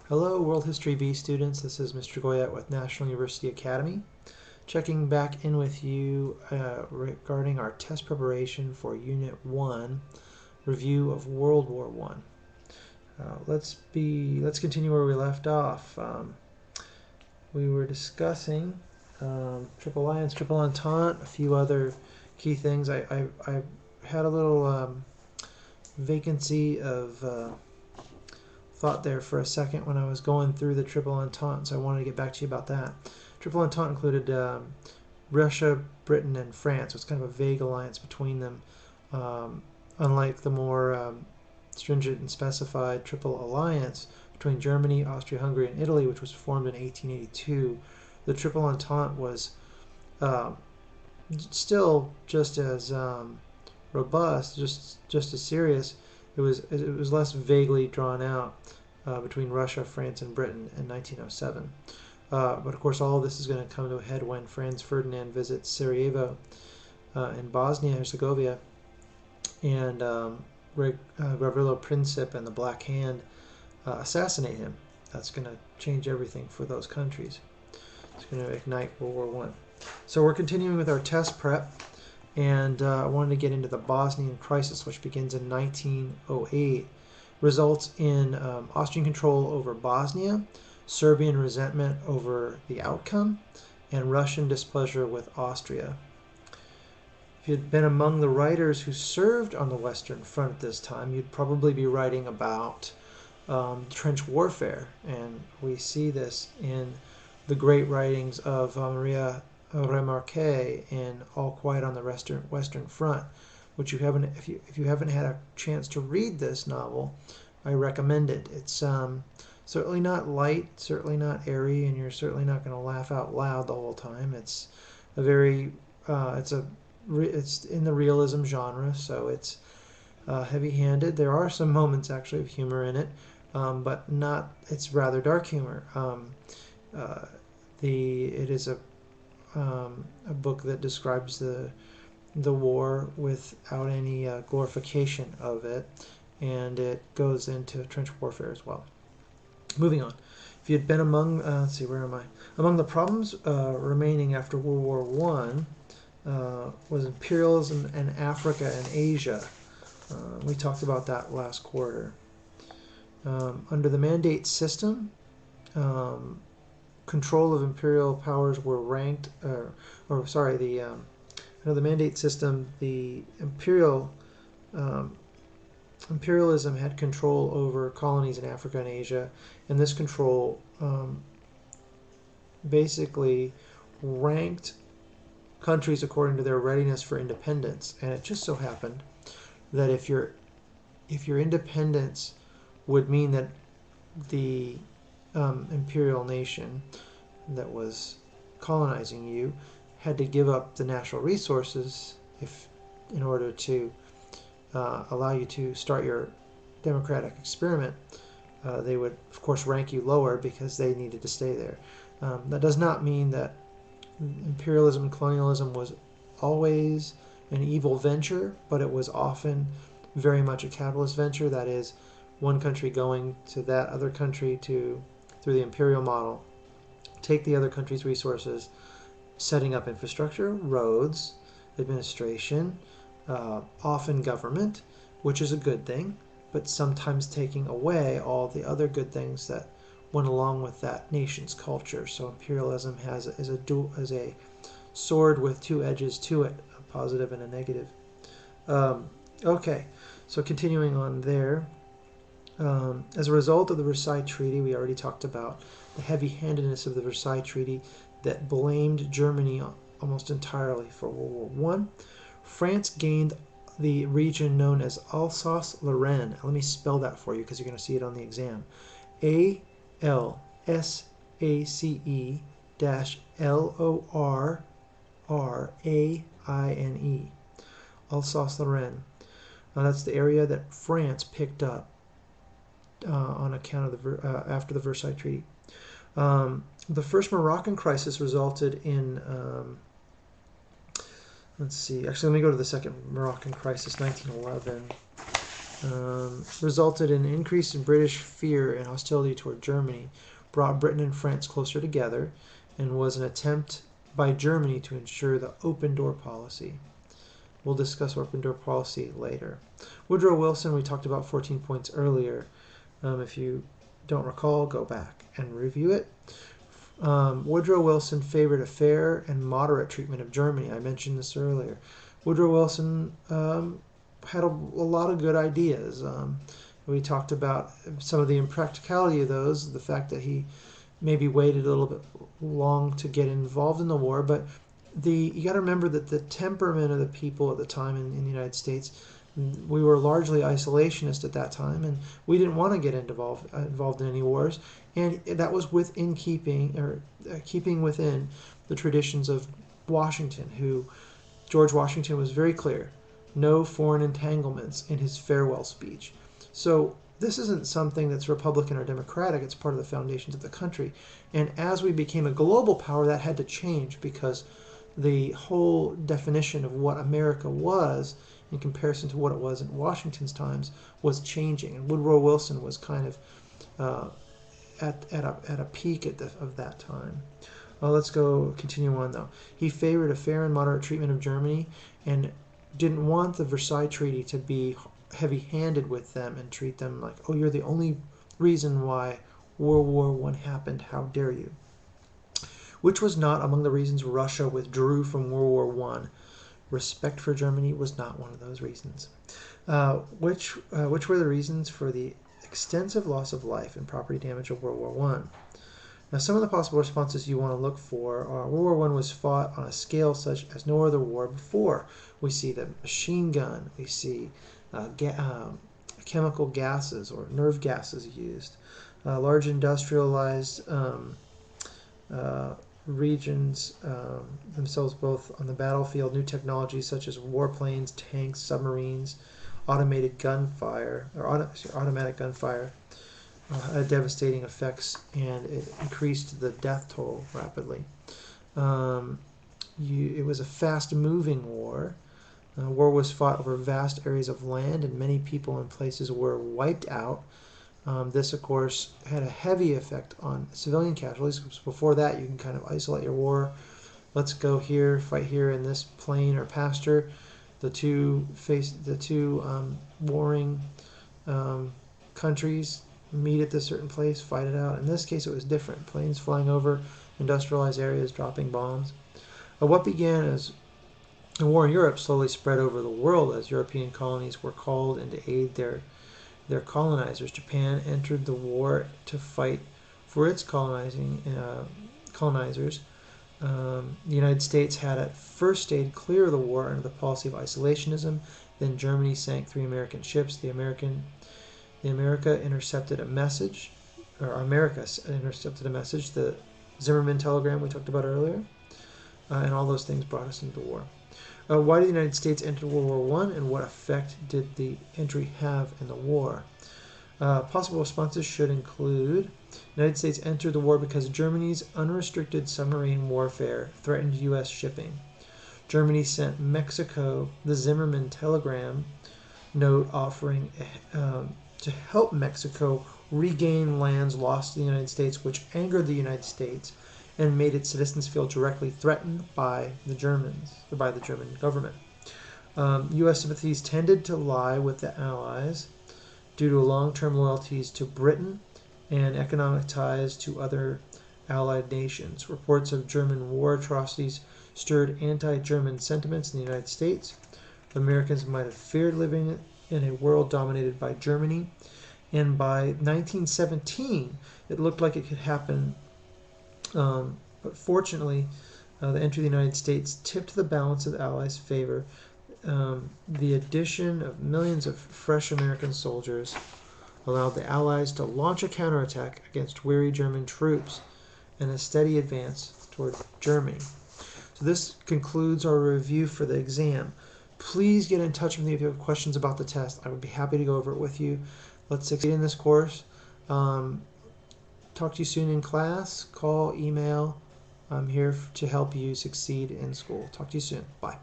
Hello, World History V students. This is Mr. Goyette with National University Academy. Checking back in with you regarding our test preparation for Unit 1, Review of World War I. Let's continue where we left off. We were discussing Triple Alliance, Triple Entente, a few other key things. I had a little vacancy of thought there for a second when I was going through the Triple Entente, so I wanted to get back to you about that. Triple Entente included Russia, Britain, and France. So it's kind of a vague alliance between them, unlike the more stringent and specified Triple Alliance between Germany, Austria-Hungary, and Italy, which was formed in 1882. The Triple Entente was still just as robust, just as serious. It was less vaguely drawn out between Russia, France, and Britain in 1907. But of course, all of this is going to come to a head when Franz Ferdinand visits Sarajevo in Bosnia-Herzegovina, and Gavrilo Princip and the Black Hand assassinate him. That's going to change everything for those countries. It's going to ignite World War I. So we're continuing with our test prep. And I wanted to get into the Bosnian Crisis, which begins in 1908, results in Austrian control over Bosnia, Serbian resentment over the outcome, and Russian displeasure with Austria. If you'd been among the writers who served on the Western Front at this time, you'd probably be writing about trench warfare, and we see this in the great writings of Maria Remarque in All Quiet on the Western Front, which if you haven't had a chance to read this novel, I recommend it. It's certainly not light, certainly not airy, and you're certainly not going to laugh out loud the whole time. It's a very it's in the realism genre, so it's heavy-handed. There are some moments actually of humor in it, but not. It's rather dark humor. It is a book that describes the war without any glorification of it, and it goes into trench warfare as well. Moving on. If you'd been among, let's see, where am I? Among the problems remaining after World War I was imperialism in Africa and Asia. We talked about that last quarter. Under the mandate system, control of imperial powers were ranked, under the mandate system, the imperialism had control over colonies in Africa and Asia, and this control basically ranked countries according to their readiness for independence. And it just so happened that if your independence would mean that the imperial nation that was colonizing you had to give up the natural resources in order to allow you to start your democratic experiment, they would of course rank you lower because they needed to stay there. That does not mean that imperialism and colonialism was always an evil venture, but it was often very much a capitalist venture. That is, one country going to that other country through the imperial model, take the other country's resources, setting up infrastructure, roads, administration, often government, which is a good thing, but sometimes taking away all the other good things that went along with that nation's culture. So imperialism is a sword with two edges to it, a positive and a negative. Okay, so continuing on there. As a result of the Versailles Treaty, we already talked about the heavy-handedness of the Versailles Treaty that blamed Germany almost entirely for World War I. France gained the region known as Alsace-Lorraine. Let me spell that for you because you're going to see it on the exam. Alsace-Lorraine. Alsace-Lorraine. Now that's the area that France picked up on account of after the Versailles Treaty. The first Moroccan crisis resulted in, let's see, actually let me go to the second Moroccan crisis, 1911. resulted in an increase in British fear and hostility toward Germany, brought Britain and France closer together, and was an attempt by Germany to ensure the open door policy. We'll discuss open door policy later. Woodrow Wilson, we talked about 14 points earlier. If you don't recall, go back and review it. Woodrow Wilson favored a fair and moderate treatment of Germany. I mentioned this earlier. Woodrow Wilson had a lot of good ideas. We talked about some of the impracticality of those, the fact that he maybe waited a little bit long to get involved in the war, but you got to remember that the temperament of the people at the time in the United States, we were largely isolationist at that time, and we didn't want to get involved in any wars, and that was keeping within the traditions of Washington, who George Washington was very clear, no foreign entanglements in his farewell speech. So this isn't something that's Republican or Democratic, it's part of the foundations of the country. And as we became a global power, that had to change because the whole definition of what America was in comparison to what it was in Washington's times was changing. And Woodrow Wilson was kind of at a peak of that time. Let's continue on though. He favored a fair and moderate treatment of Germany and didn't want the Versailles Treaty to be heavy-handed with them and treat them like, oh, you're the only reason why World War I happened, how dare you? Which was not among the reasons Russia withdrew from World War I. Respect for Germany was not one of those reasons. Which were the reasons for the extensive loss of life and property damage of World War I? Now, some of the possible responses you want to look for are World War I was fought on a scale such as no other war before. We see the machine gun, we see chemical gases or nerve gases used, large industrialized regions themselves both on the battlefield, new technologies such as warplanes, tanks, submarines, automatic gunfire, had devastating effects, and it increased the death toll rapidly. It was a fast-moving war. War was fought over vast areas of land, and many people and places were wiped out. This, of course, had a heavy effect on civilian casualties. Before that, you can kind of isolate your war. Let's go here, fight here in this plain or pasture. The two warring countries meet at this certain place, fight it out. In this case, it was different. Planes flying over industrialized areas, dropping bombs. What began as a war in Europe slowly spread over the world as European colonies were called in to aid their colonizers. Japan entered the war to fight for its colonizers. The United States had at first stayed clear of the war under the policy of isolationism. Then Germany sank 3 American ships. America intercepted a message, the Zimmerman telegram we talked about earlier, and all those things brought us into the war. Why did the United States enter World War I, and what effect did the entry have in the war? Possible responses should include: the United States entered the war because Germany's unrestricted submarine warfare threatened U.S. shipping. Germany sent Mexico the Zimmerman telegram note offering to help Mexico regain lands lost to the United States, which angered the United States and made its citizens feel directly threatened by the German government. U.S. sympathies tended to lie with the Allies due to long-term loyalties to Britain and economic ties to other Allied nations. Reports of German war atrocities stirred anti-German sentiments in the United States. Americans might have feared living in a world dominated by Germany, and by 1917 it looked like it could happen, but fortunately the entry of the United States tipped the balance of the Allies' favor. The addition of millions of fresh American soldiers allowed the Allies to launch a counterattack against weary German troops and a steady advance toward Germany. So this concludes our review for the exam. Please get in touch with me if you have questions about the test. I would be happy to go over it with you. Let's succeed in this course. Talk to you soon in class. Call, email. I'm here to help you succeed in school. Talk to you soon. Bye.